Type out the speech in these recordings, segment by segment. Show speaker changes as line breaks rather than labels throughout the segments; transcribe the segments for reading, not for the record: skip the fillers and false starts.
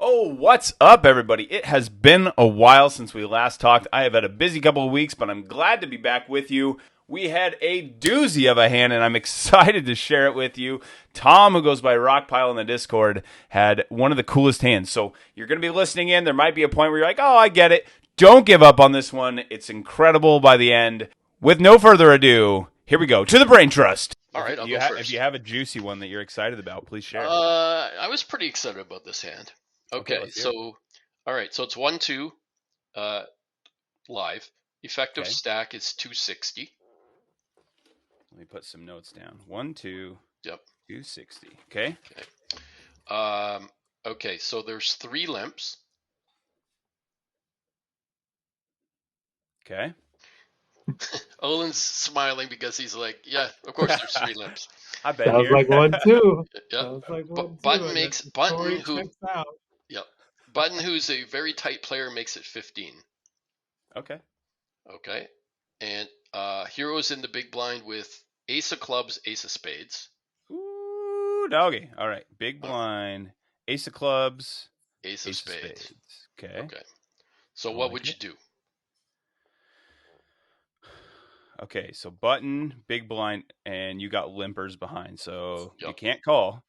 Oh, what's up, everybody? It has been a while since we last talked. I have had a busy couple of weeks, but I'm glad to be back with you. We had a doozy of a hand, and I'm excited to share it with you. Tom, who goes by Rockpile in the Discord, had one of the coolest hands. So you're going to be listening in. There might be a point where you're like, oh, I get it. Don't give up on this one. It's incredible by the end. With no further ado, here we go to the Brain Trust.
All right, I'll go first.
If you have a juicy one that you're excited about, please share.
I was pretty excited about this hand. Okay,
let's hear it.
all right, so it's 1-2 live. Effective
Okay.
stack is 260.
Let me put some notes down. 1, 2,
Yep.
260. Okay.
Okay, so there's 3 limps.
Okay.
Olin's smiling because he's like, yeah, of course there's 3 limps.
I bet
Sounds
here.
like 1-2.
Yep.
Sounds like 1-2.
Button who
checks out.
Yep. Button, who's a very tight player, makes it 15.
Okay.
Okay. And heroes in the big blind with ace of clubs, ace of spades.
Ooh, doggy. All right. Big blind. Ace of clubs.
Ace of spades.
Okay.
Okay. So what would you do?
Okay, so button, big blind, and you got limpers behind, so
Yep.
you can't call.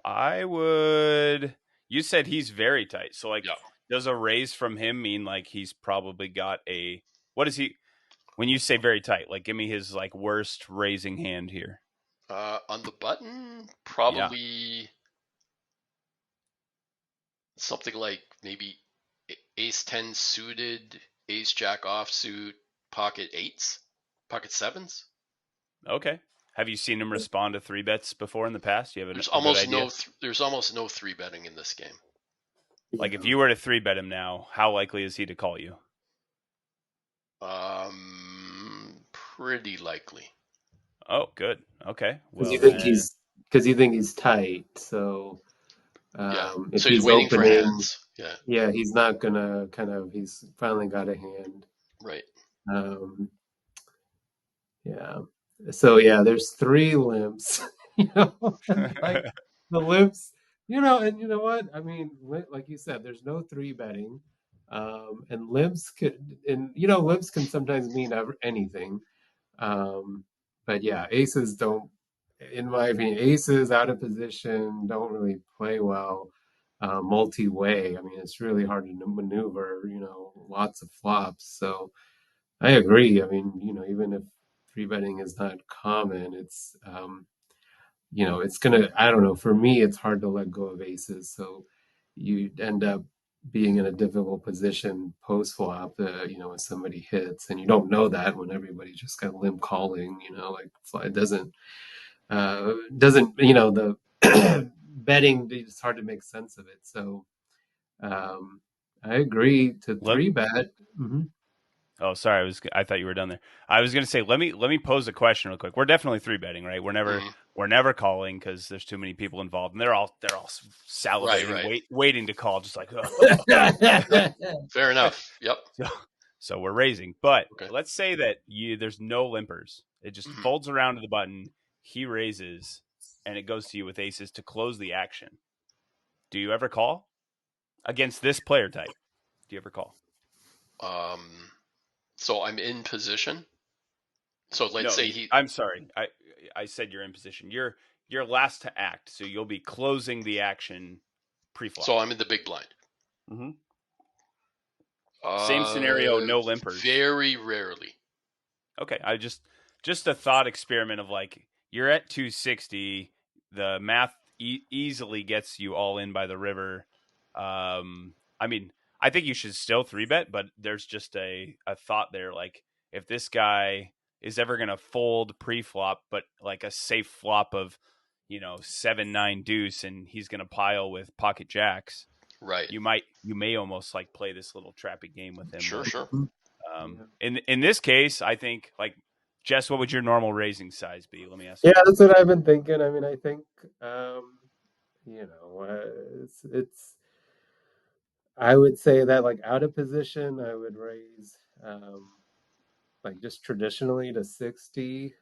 I would. You said he's very tight, so like,
Yep.
does a raise from him mean like he's probably got a? What is he? When you say very tight, like give me his like worst raising hand here.
On the button, probably something like maybe ace 10 suited, ace jack offsuit, pocket 8s, pocket 7s.
Okay. Have you seen him respond to 3-bets before in the past? You have
There's
a good idea?
there's almost no 3-betting in this game.
Like if you were to 3-bet him now, how likely is he to call you?
Pretty likely.
Oh, good. Okay.
Because
Well,
you think he's tight. So if
so he's waiting for hands.
Yeah, he's not gonna he's finally got a hand.
Right.
Yeah. So yeah, there's 3 limps. Like the limps. And you know what? I mean, like you said, there's no 3-betting. And limps limps can sometimes mean anything. But yeah, aces don't, in my opinion, aces out of position don't really play well multi-way. I mean, it's really hard to maneuver, lots of flops. So I agree. I mean, even if 3-betting is not common, it's, it's I don't know, for me, it's hard to let go of aces. So you end up being in a difficult position post flop, when somebody hits, and you don't know that when everybody's just got limp calling, like it doesn't, the betting, it's hard to make sense of it. So I agree to 3-bet. Mm-hmm.
Oh, sorry. I thought you were done there. I was going to say, let me pose a question real quick. We're definitely 3-betting, right? We're never calling because there's too many people involved, and they're all salivating,
right.
waiting to call, just like. Oh.
Fair enough. Yep.
So we're raising, but let's say that there's no limpers. It just folds around to the button. He raises, and it goes to you with aces to close the action. Do you ever call against this player type? Do you ever call?
So I'm in position. So let's say
I'm sorry. I said you're in position. You're last to act, so you'll be closing the action pre-flop.
So I'm in the big blind.
Mm-hmm. Same scenario, no limpers.
Very rarely.
Okay, I just a thought experiment of like you're at 260. The math easily gets you all in by the river. I mean, I think you should still 3-bet, but there's just a thought there. Like if this guy is ever going to fold pre-flop, but like a safe flop of, 7-9 deuce, and he's going to pile with pocket jacks.
Right.
You may almost like play this little trappy game with him.
Sure.
In this case, I think like Jess, what would your normal raising size be? Let me ask.
Yeah, that's what I've been thinking. I mean, I think it's. I would say that like out of position, I would raise like just traditionally to 60,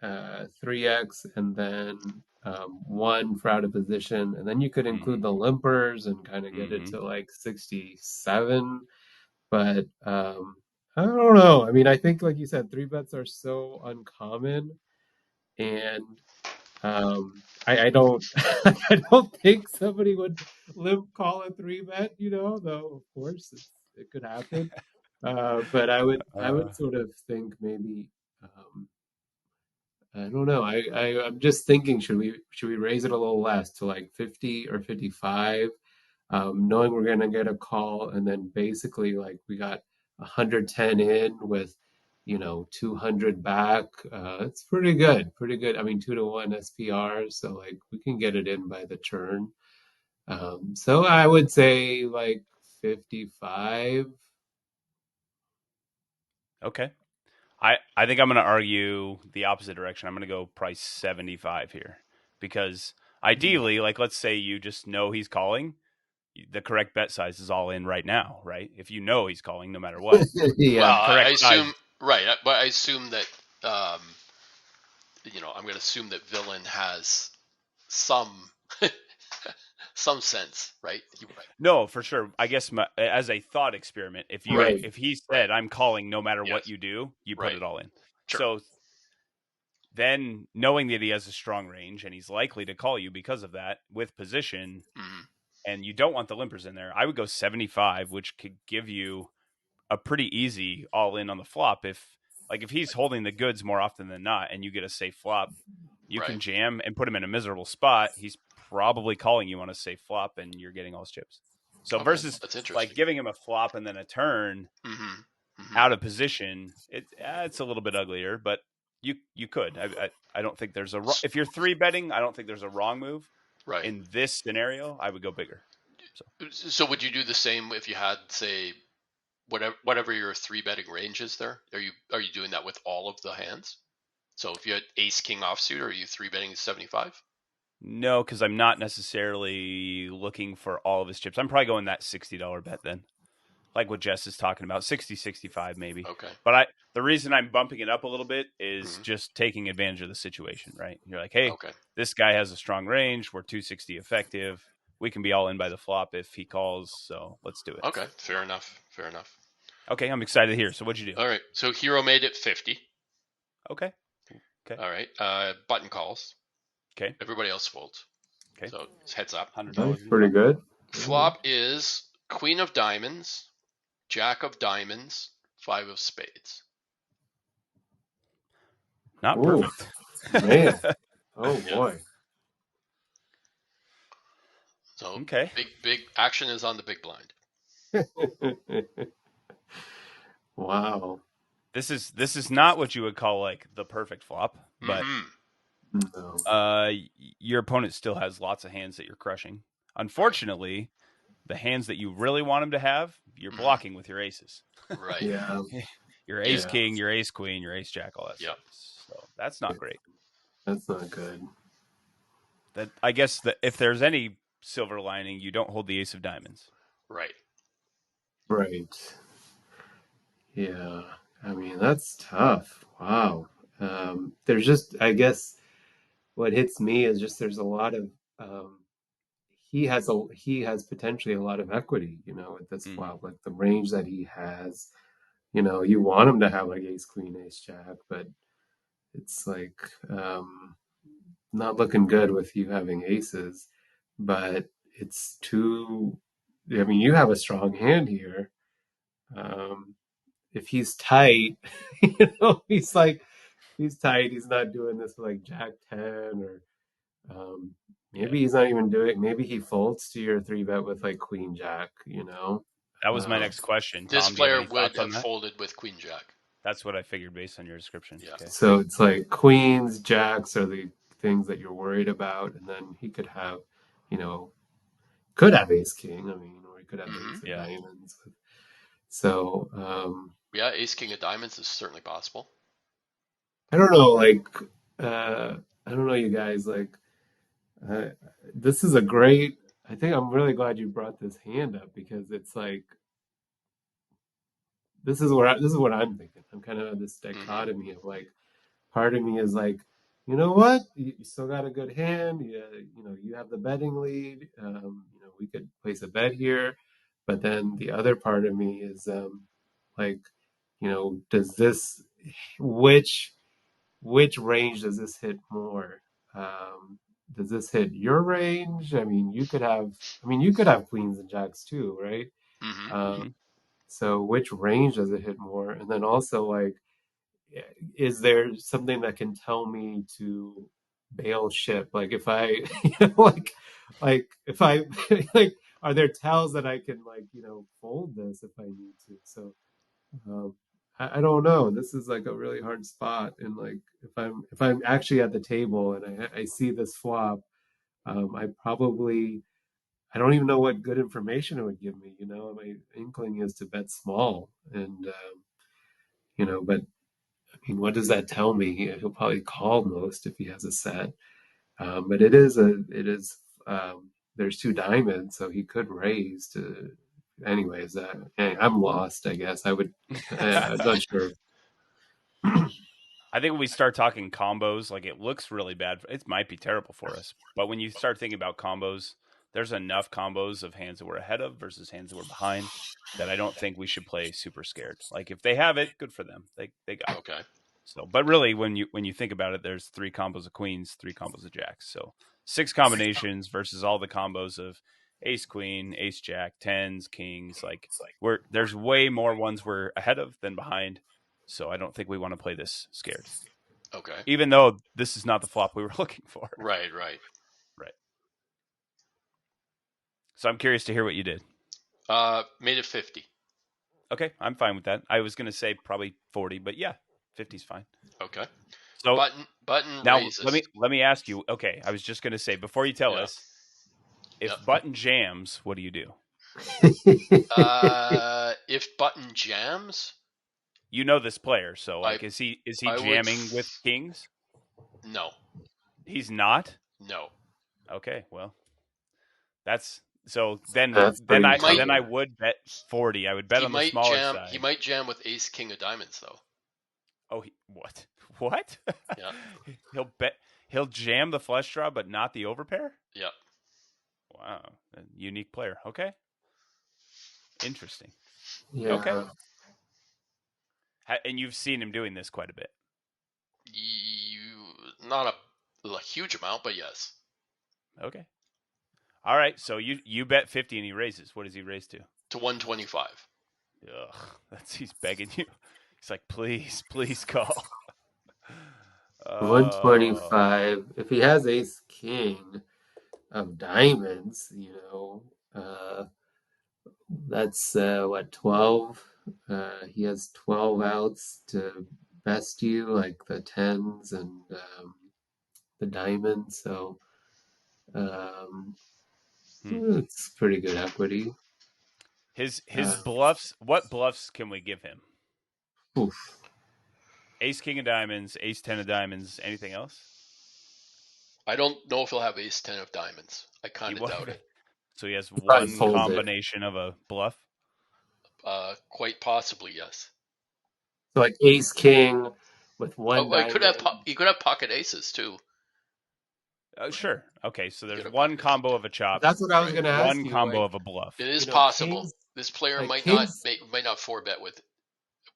3x, and then one for out of position, and then you could include the limpers and kind of get it
Mm-hmm.
to like 67. But I don't know. I mean, I think like you said, three bets are so uncommon, and I don't I don't think somebody would limp call a three bet, though of course it could happen. But I would sort of think maybe I don't know. I'm just thinking, should we raise it a little less to like 50 or 55, knowing we're gonna get a call, and then basically like we got 110 in with 200 back. It's pretty good, pretty good. I mean, 2-1 SPR, so like we can get it in by the turn. So I would say like 55.
Okay. I think I'm going to argue the opposite direction. I'm going to go price 75 here because ideally, like let's say you just know he's calling, the correct bet size is all in right now, right? If you know he's calling, no matter what,
Yeah.
Well, I
correct size.
assume right, but I assume that um, I'm going to assume that Villain has some some sense, right?
No, for sure. I guess as a thought experiment,
Right,
Right.
if he
right,
said I'm calling no matter what
yes,
you do, you put
right,
it all in.
sure.
So then knowing that he has a strong range and he's likely to call you because of that with position
Hmm.
and you don't want the limpers in there, I would go 75, which could give you a pretty easy all in on the flop. If he's holding the goods more often than not and you get a safe flop, you
Right.
can jam and put him in a miserable spot. He's probably calling you on a safe flop and you're getting all his chips. So
Okay,
versus
that's
like
interesting.
giving him a flop and then a turn
Hmm. Hmm.
out of position, it's a little bit uglier, but you could. I don't think there's if you're three betting, I don't think there's a wrong move.
Right.
In this scenario, I would go bigger. So
So would you do the same if you had, say, whatever your three betting range is there? Are you doing that with all of the hands? So if you had Ace King offsuit, are you three betting 75?
no, because I'm not necessarily looking for all of his chips. I'm probably going that $60 bet then, like what Jess is talking about, 60, 65 maybe.
Okay.
But the reason I'm bumping it up a little bit is
Hmm.
just taking advantage of the situation, right? You're like, hey,
Okay.
this guy has a strong range. We're 260 effective. We can be all in by the flop if he calls. So let's do it.
Okay. Fair enough. Fair enough.
Okay, I'm excited here. So what'd you do?
All right. So Hero made it 50.
Okay. Okay.
All right. Button calls.
Okay.
Everybody else folds.
Okay.
So it's heads up.
$100
Nice,
in
pretty
flop.
good.
Flop is Queen of Diamonds, Jack of Diamonds, Five of Spades.
Not
Ooh,
perfect.
man. Oh
Yeah.
boy.
So
Okay.
big action is on the big blind.
Wow.
This is not what you would call like the perfect flop, but
Mm-hmm.
No.
your opponent still has lots of hands that you're crushing. Unfortunately, the hands that you really want him to have, you're
Mm-hmm.
blocking with your aces.
Right.
Yeah.
Your ace
Yeah.
king, your ace queen, your ace jack, all that
Yep.
stuff. So that's not great.
That's not good.
That I guess that if there's any silver lining, you don't hold the ace of diamonds.
Right.
Right. Yeah. I mean, that's tough. Wow. There's just, I guess, what hits me is just there's a lot of he has potentially a lot of equity, with this
Mm-hmm.
flop, like the range that he has. You want him to have like ace queen, ace jack, but it's like not looking good with you having aces. But it's too. I mean, you have a strong hand here. Um, if he's tight, he's tight. He's not doing this with like Jack 10 or
Yeah.
maybe he's not even doing. Maybe he folds to your three bet with like Queen Jack.
That was my
Um,
next question.
This
Tom, do you have
player
any
would
thoughts on
have
that?
folded with Queen Jack.
That's what I figured based on your description.
Yeah.
Okay.
so it's like Queens, Jacks are the things that you're worried about, and then he you know, could have Ace King. I mean, or he could have
Mm-hmm.
Ace of
Yeah.
Diamonds. So
Yeah. Ace King of Diamonds is certainly possible.
I don't know. Like I don't know, you guys. Like uh, this is a great. I think I'm really glad you brought this hand up because it's like this is what I'm thinking. I'm kind of this
Mm-hmm.
dichotomy of like part of me is like you know what? You still got a good hand. You have the betting lead. We could place a bet here. But then the other part of me is like, does this which which range does this hit more? Um, does this hit your range? I mean, you could have queens and jacks too, right?
Hmm.
Um,
Hmm.
so which range does it hit more? And then also like, is there something that can tell me to bail ship? Like if I, like if I, like, are there tells that I can like, fold this if I need to? So um, I don't know. This is like a really hard spot, and like if I'm actually at the table and I see this flop, I don't even know what good information it would give me. My inkling is to bet small, and but I mean, what does that tell me? He'll probably call most if he has a set, but it is. There's two diamonds, so he could raise to. Anyways, I'm lost. I guess I would. I'm not sure.
I think when we start talking combos, like it looks really bad. It might be terrible for us, but when you start thinking about combos, there's enough combos of hands that we're ahead of versus hands that we're behind that I don't think we should play super scared. Like if they have it, good for them. They got it.
Okay.
So, but really, when you think about it, there's three combos of queens, three combos of jacks. So six combinations versus all the combos of ace queen, ace jack, tens, kings. Like there's way more ones we're ahead of than behind. So I don't think we want to play this scared,
Okay.
even though this is not the flop we were looking for.
Right. Right.
Right. So I'm curious to hear what you did.
Made it 50.
Okay, I'm fine with that. I was going to say probably 40, but yeah, 50 is fine.
Okay.
So
Button
now let
raises.
me ask you. Okay, I was just going to say before you tell
Yeah.
us,
Yeah.
if button jams, what do you do?
If button jams,
You know this player, so
I
like, is he
I would
jamming with kings?
no,
He's not.
no.
Okay, well, that's so. Then
That's
then
pretty
He
I
might
then I
telling.
would bet 40. I would bet on the smaller
he
side.
might jam with ace king of diamonds though.
Oh, what? What?
Yeah.
he'll bet he'll jam the flush draw, but not the overpair.
Yeah.
Wow, a unique player. Okay, interesting. Okay,
Yeah.
and you've seen him doing this quite a bit.
Not a huge amount, but yes.
Okay, all right. So you bet 50 and he raises. What does he raise to?
To 125.
Ugh, he's begging you. He's like, please, please call. Uh,
125. If he has ace king of diamonds, that's what, 12? He has 12 outs to best you, like the tens and the diamonds. So um,
hmm.
it's pretty good equity.
His
Uh,
bluffs. What bluffs can we give him?
oof.
Ace king of diamonds, ace ten of diamonds. Anything else?
I don't know if he'll have ace 10 of diamonds. I
He
kind of
won't.
doubt it.
So he has
He probably
one
folds it.
combination of a bluff.
Quite possibly, yes.
So like ace king with one
Oh,
diamond.
he could have pocket aces too.
Sure. Okay, so
He could
there's
have
one
pocket aces.
combo of a chop,
That's what I was
Right.
going to ask
one
you.
combo
Like,
of a bluff.
It is possible.
kings,
This player
like
might
kings.
not four bet with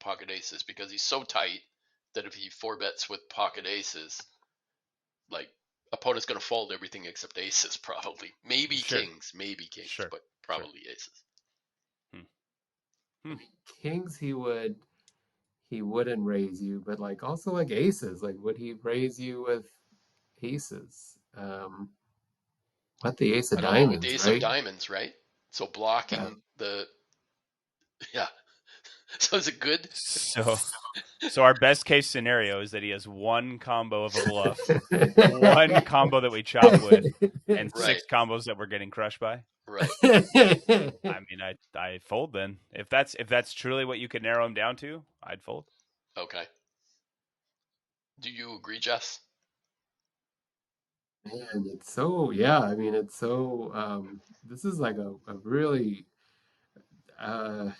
pocket aces because he's so tight that if he four bets with pocket aces, like opponent's going to fold everything except aces probably.
Sure.
Maybe kings,
Sure.
but
Sure.
probably aces.
Hmm.
I
Hmm.
mean, kings he wouldn't raise you, but like also like aces, like would he raise you with aces? What the ace of
I don't know with the
diamonds,
ace of
right?
diamonds, right? So
Uh,
blocking the yeah. So is it good?
So our best case scenario is that he has one combo of a bluff, one combo that we chop with, and
Right.
six combos that we're getting crushed by.
Right.
I mean, I fold then. If that's truly what you could narrow him down to, I'd fold.
Okay. Do you agree, Jess?
Man, it's so, yeah, I mean, it's so, this is like a really uh,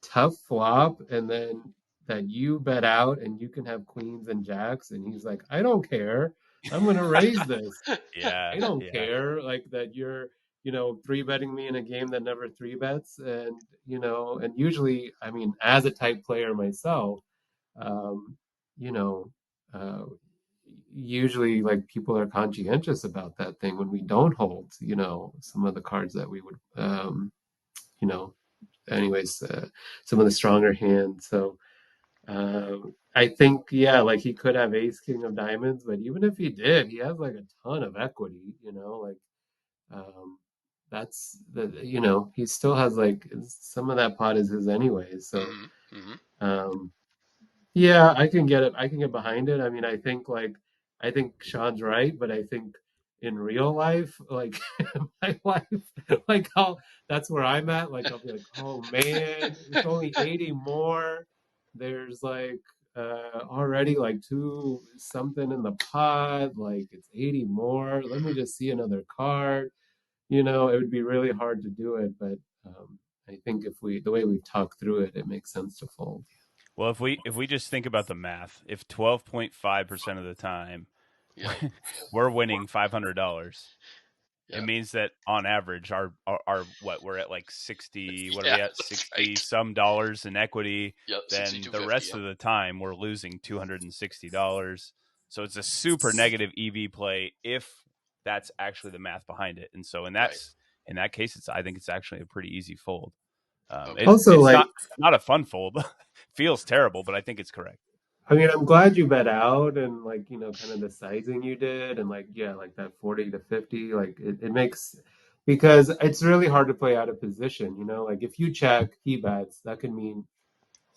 tough flop. And then that you bet out and you can have queens and jacks, and he's like, I don't care. I'm gonna raise this.
Yeah,
I don't
yeah.
care, like that you're, three betting me in a game that never three bets, and and usually, I mean, as a type player myself, um, you know, uh, usually like people are conscientious about that thing when we don't hold, some of the cards that we would, you know, anyways, some of the stronger hands. So I think, yeah, like he could have ace king of diamonds, but even if he did, he has like a ton of equity, like um, that's he still has like some of that pot is his anyway. So
Hmm. Hmm.
um, yeah, I can get it. I can get behind it. I mean, I think Sean's right, but I think in real life, like my life, like how that's where I'm at. Like I'll be like, oh man, it's only 80 more. There's like already like two something in the pot. Like it's 80 more. Let me
Hmm.
just see another card. It would be really hard to do it, but I think if the way we talk through it, it makes sense to fold.
Well, if we just think about the math, if 12.5% of the time
Yeah.
we're winning $500, it
Yeah.
means that on average our what we're at like 60, what are
Yeah.
we at,
That's
60
right.
some dollars in equity.
Yep.
Then
6250.
the rest
Yep.
of the time we're losing $260. So it's a super negative EV play if that's actually the math behind it. And so
Right.
in that case, I think it's actually a pretty easy fold.
Okay.
Also,
It's
like,
not a fun fold. Feels terrible, but I think it's correct.
I mean, I'm glad you bet out and like, kind of the sizing you did and like, yeah, like that 40 to 50, like it makes because it's really hard to play out of position, like if you check, he bets, that could mean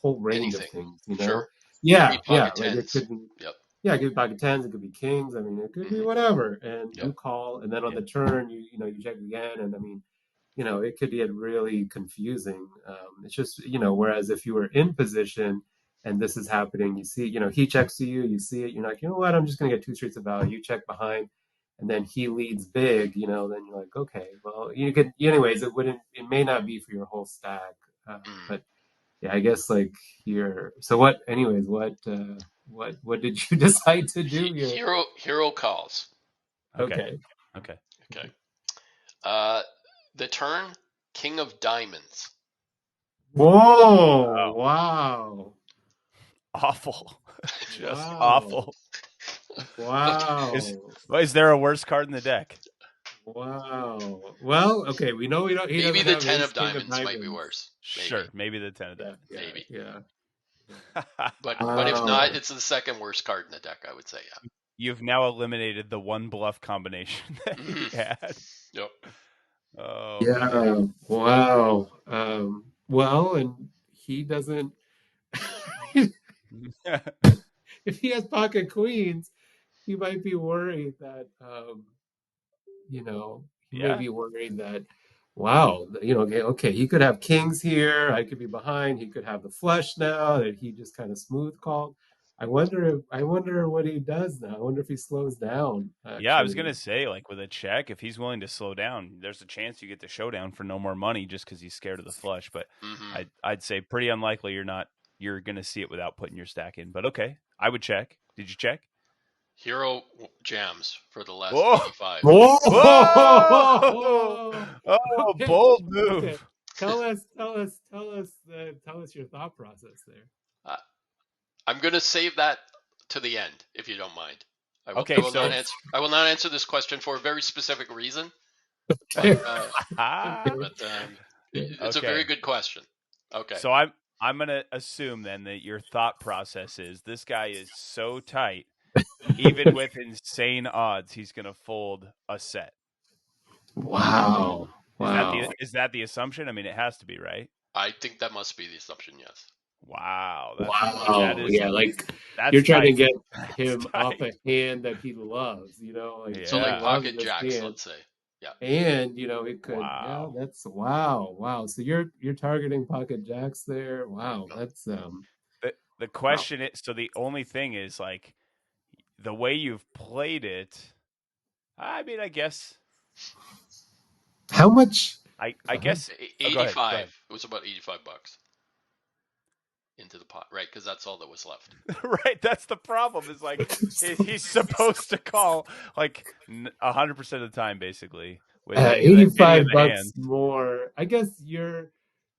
whole range of
Anything.
things.
Sure.
Yeah,
Three
yeah,
pocket
like it
tens.
could be,
Yep.
yeah, it could be pocket tens, it could be kings. I mean, it could be
Hmm.
whatever. And
Yep.
you call, and then on
Yeah.
the turn, you check again. And I mean, it could get really confusing. It's just, whereas if you were in position and this is happening, you see, he checks to you, you see it, you're like, you know what, I'm just going to get two streets of value. You check behind, and then he leads big, then you're like, okay, well, you could, anyways, it may not be for your whole stack.
Mm.
But yeah, I guess like here. So what, anyways, what did you decide to do here?
Hero calls.
Okay.
Okay.
Okay.
Okay. Uh, the turn, king of diamonds.
Whoa!
Oh,
Wow!
awful. Just
Wow!
awful.
Look,
Is
Wow!
is there a worse card in the deck?
Wow. Well, okay, we know he
maybe
doesn't
the
have
10
ace
of
king of
diamonds might be
diamonds.
worse.
Sure,
Maybe.
maybe the 10 of
Yeah,
diamonds.
yeah,
Maybe.
yeah. Yeah.
But if not,
Wow.
it's the second worst card in the deck, I would say.
You've now eliminated the one bluff combination that
Yeah.
he
Hmm.
had.
Yep.
Oh man.
Yeah. Wow. Well, and he doesn't if he has pocket queens, he might be worried that he may
Yeah.
be worried that, wow, okay, he could have kings here. I could be behind. He could have the flush now that he just kind of smooth called. I wonder what he does now. I wonder if he slows down
Yeah, I was
actually.
gonna say, like with a check, if he's willing to slow down, there's a chance you get the showdown for no more money just because he's scared of the flush. But
Hmm.
I'd say pretty unlikely you're gonna see it without putting your stack in. But okay, I would check. Did you check?
Hero jams for the last
Whoa!
85.
Whoa!
Whoa!
Oh,
Okay,
bold
okay.
move.
Tell us your thought process there.
Uh, I'm going to save that to the end, if you don't mind. I will. I
Okay,
will not
so
answer. I will not answer this question for a very specific reason, but
Okay, okay,
it's a very
okay.
good question. Okay.
So I'm gonna assume then that your thought process is this guy is so tight, even with insane odds, he's gonna fold a set.
Wow, wow.
Is that the assumption? I mean, it has to be, right?
I think that must be the assumption. Yes.
Wow,
Wow. Yeah, like you're
that's
trying to
tight.
get
That's
him off
tight.
a hand that he loves, like
So
he
like
Yeah.
loves
pocket
this
jacks,
hand.
let's say. Yeah.
And it could, yeah,
Wow.
that's wow, wow. So you're targeting pocket jacks there. Wow, that's
The
wow.
question is, so the only thing is like the way you've played it. I mean,
How much?
I
Go ahead.
guess. Oh, go ahead. Go
85.
ahead.
It was about $85. into the pot, right? Because that's all that was left.
Right, that's the problem. Is like he's supposed to call like 100% of the time, basically, with any of the
85 bucks
hands.
more. I guess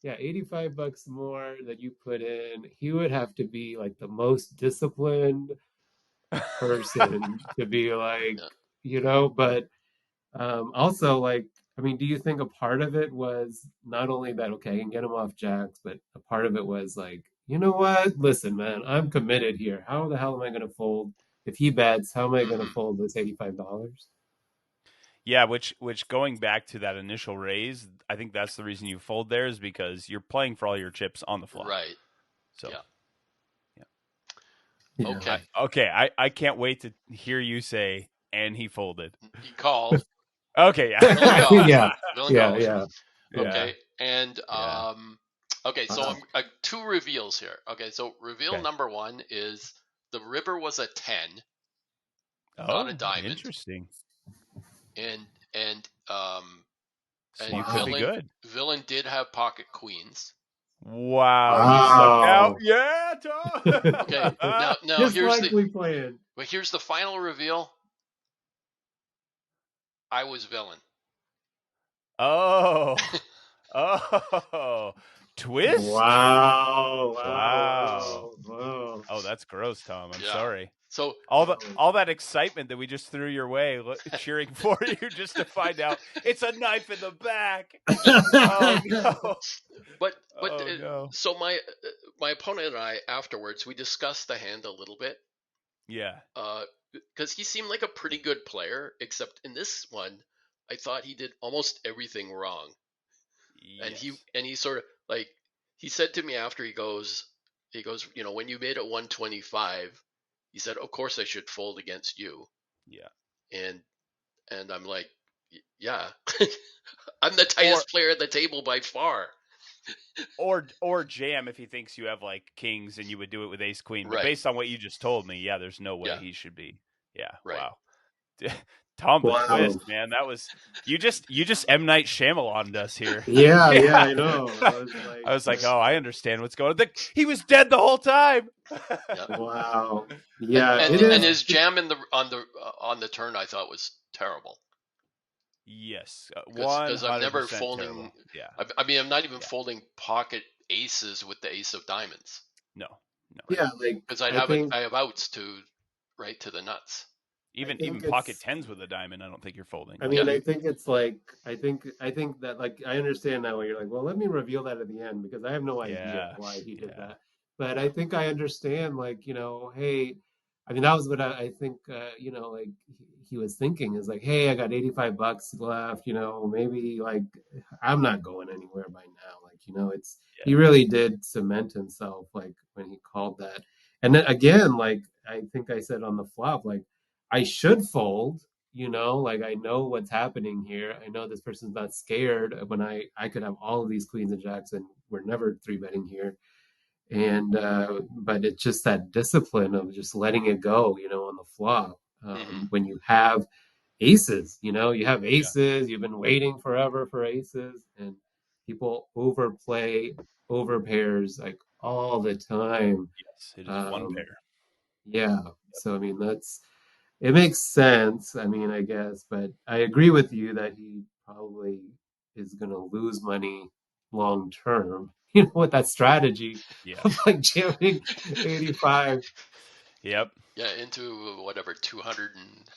yeah, 85 bucks more that you put in. He would have to be like the most disciplined person to be like,
Yeah.
but also like, I mean, do you think a part of it was not only that, okay, I can get him off jacks, but a part of it was like, you know what? Listen, man, I'm committed here. How the hell am I going to fold? If he bets, how am I going to
Mm-hmm.
fold this $85?
Yeah, which going back to that initial raise, I think that's the reason you fold there is because you're playing for all your chips on the flop.
Right.
So,
Yeah.
yeah.
Yeah.
Okay.
I can't wait to hear you say, and he folded.
He called.
Okay,
Villain
yeah.
calls.
Yeah.
Villain
Yeah.
calls.
Yeah.
Yeah.
Okay. And
Yeah.
okay, so
Wow.
I'm two reveals here. Okay, so reveal
Okay.
number one is the river was a 10, not a
Oh,
diamond,
interesting.
and and um
So
and
you could
Wow.
be good.
villain did have pocket queens.
Wow, you lucked out.
Wow.
Yeah, Tom.
Okay, now
Just
here's
like we planned.
the final reveal. I was villain.
Oh. Oh. Twist?
Wow.
Wow.
Wow. Wow.
Oh, that's gross, Tom. I'm
Yeah.
sorry.
So
Wow.
All that excitement that we just threw your way, cheering for you, just to find out it's a knife in the back. Oh no!
but
Oh no!
so my opponent and I afterwards we discussed the hand a little bit.
Yeah.
Because he seemed like a pretty good player, except in this one, I thought he did almost everything wrong.
Yes.
And he sort of like he said to me after when you made it 125, he said, of course I should fold against you.
Yeah.
And I'm like, yeah, I'm the tightest player at the table by far.
Or jam if he thinks you have like kings and you would do it with ace queen. But
Right.
based on what you just told me, yeah, there's no way
Yeah.
he should be. Yeah.
Right.
Wow. Tom the
Wow.
twist, man. That was you just M Night Shyamalan us here.
Yeah,
Yeah.
yeah, I know.
I was like, oh, I understand what's going on. He was dead the whole time.
Yeah.
Wow. Yeah,
And
it
and
is.
his jam on the turn I thought was terrible.
Yes,
Because I'm never
100%
folding.
terrible. Yeah.
I'm not even folding pocket aces with the ace of diamonds.
No.
Yeah, like
Because
I think
I have outs to the nuts.
I
Even
think
pocket
it's
tens with a diamond, I don't think you're folding.
I
Like
mean,
Yeah.
I think it's like I think that like I understand now why you're like, well, let me reveal that at the end because I have no idea
yeah,
why he did
yeah,
that. But I think I understand, like, hey, I mean, that was what I think, like he was thinking is like, hey, I got 85 bucks left, maybe like I'm not going anywhere by now. Like, he
yeah,
really did cement himself like when he called that. And then again, like I think I said on the flop, like I should fold, like I know what's happening here. I know this person's not scared when I could have all of these queens and jacks and we're never three betting here. And but it's just that discipline of just letting it go, on the flop.
Hmm.
When you have aces, you have
yeah.
aces, you've been waiting forever for aces, and people overplay over pairs like all the time.
Yes, it is one
Um,
pair.
yeah. So I mean it makes sense. I mean, I guess, but I agree with you that he probably is going to lose money long term. With that strategy
Yeah.
of like jamming 85.
Yep.
Yeah, into whatever 200 and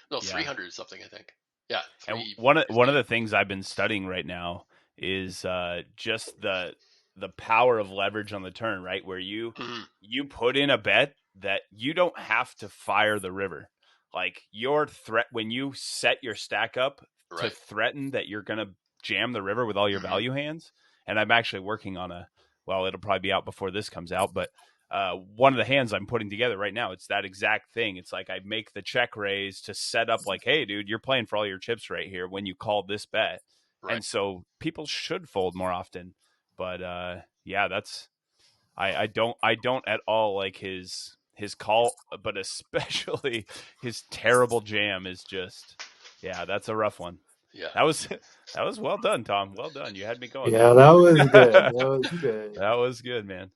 no
Yeah.
300 something I think. Yeah,
And
350.
one of the things I've been studying right now is just the power of leverage on the turn, right? Where
Mhm.
you put in a bet that you don't have to fire the river. Like your threat when you set your stack up to
Right.
threaten that you're gonna jam the river with all your
Hmm.
value hands. And I'm actually working on it'll probably be out before this comes out, but one of the hands I'm putting together right now, it's that exact thing. It's like I make the check raise to set up like, hey, dude, you're playing for all your chips right here when you call this bet.
Right.
And so people should fold more often. But yeah, I don't at all like his call, but especially his terrible jam is just, yeah, that's a rough one.
Yeah.
That was well done, Tom. Well done. You had me going
Yeah,
there.
that was good. That was good.
That was good, man.